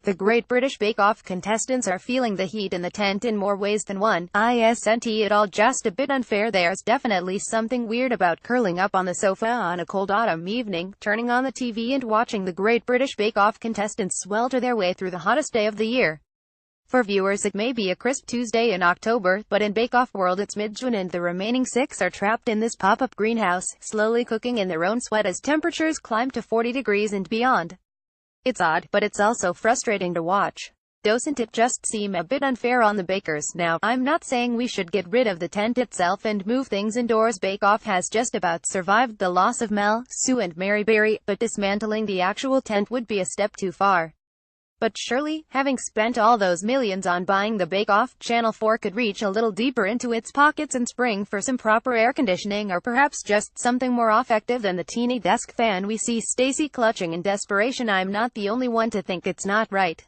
The Great British Bake Off contestants are feeling the heat in the tent in more ways than one. Isn't it all just a bit unfair? There's definitely something weird about curling up on the sofa on a cold autumn evening, turning on the TV and watching the Great British Bake Off contestants swelter their way through the hottest day of the year. For viewers it may be a crisp Tuesday in October, but in Bake Off world it's mid-June and the remaining 6 are trapped in this pop-up greenhouse, slowly cooking in their own sweat as temperatures climb to 40 degrees and beyond. It's odd, but it's also frustrating to watch. Doesn't it just seem a bit unfair on the bakers? Now, I'm not saying we should get rid of the tent itself and move things indoors. Bake Off has just about survived the loss of Mel, Sue and Mary Berry, but dismantling the actual tent would be a step too far. But surely, having spent all those millions on buying the Bake Off, Channel 4 could reach a little deeper into its pockets and spring for some proper air conditioning, or perhaps just something more effective than the teeny desk fan we see Stacey clutching in desperation. I'm not the only one to think it's not right.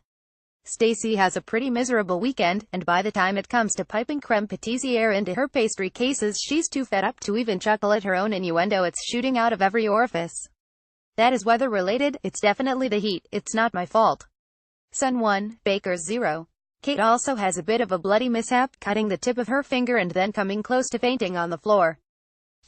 Stacey has a pretty miserable weekend, and by the time it comes to piping creme patissiere into her pastry cases, she's too fed up to even chuckle at her own innuendo. It's shooting out of every orifice. That is weather related. It's definitely the heat. It's not my fault. Sun 1, Bakers 0. Kate also has a bit of a bloody mishap, cutting the tip of her finger and then coming close to fainting on the floor.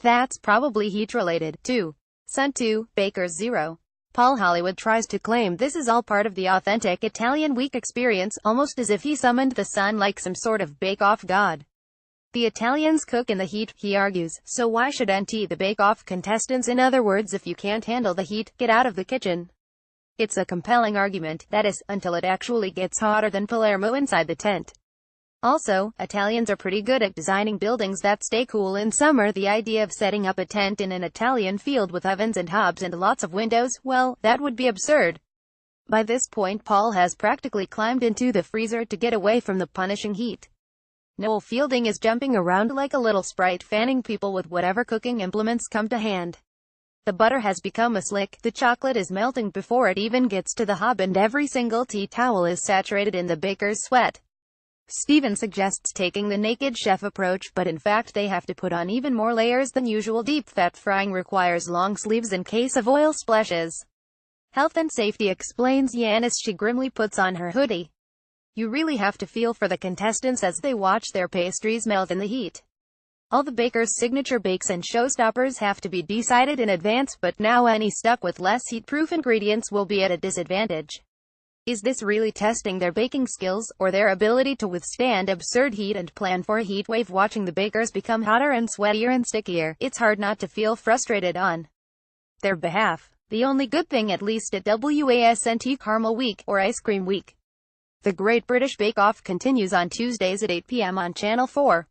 That's probably heat-related. 2. Sun 2, Bakers 0. Paul Hollywood tries to claim this is all part of the authentic Italian week experience, almost as if he summoned the sun like some sort of bake-off god. The Italians cook in the heat, he argues, so why shouldn't the bake-off contestants? In other words, if you can't handle the heat, get out of the kitchen. It's a compelling argument, that is, until it actually gets hotter than Palermo inside the tent. Also, Italians are pretty good at designing buildings that stay cool in summer. The idea of setting up a tent in an Italian field with ovens and hobs and lots of windows, well, that would be absurd. By this point Paul has practically climbed into the freezer to get away from the punishing heat. Noel Fielding is jumping around like a little sprite, fanning people with whatever cooking implements come to hand. The butter has become a slick, the chocolate is melting before it even gets to the hob, and every single tea towel is saturated in the baker's sweat. Steven suggests taking the naked chef approach, but in fact they have to put on even more layers than usual. Deep fat frying requires long sleeves in case of oil splashes. Health and safety, explains Jan as she grimly puts on her hoodie. You really have to feel for the contestants as they watch their pastries melt in the heat. All the bakers' signature bakes and showstoppers have to be decided in advance, but now any stuck with less heat-proof ingredients will be at a disadvantage. Is this really testing their baking skills, or their ability to withstand absurd heat and plan for a heat wave? Watching the bakers become hotter and sweatier and stickier, it's hard not to feel frustrated on their behalf. The only good thing, at least at WASNT Caramel Week, or Ice Cream Week. The Great British Bake Off continues on Tuesdays at 8 p.m. on Channel 4.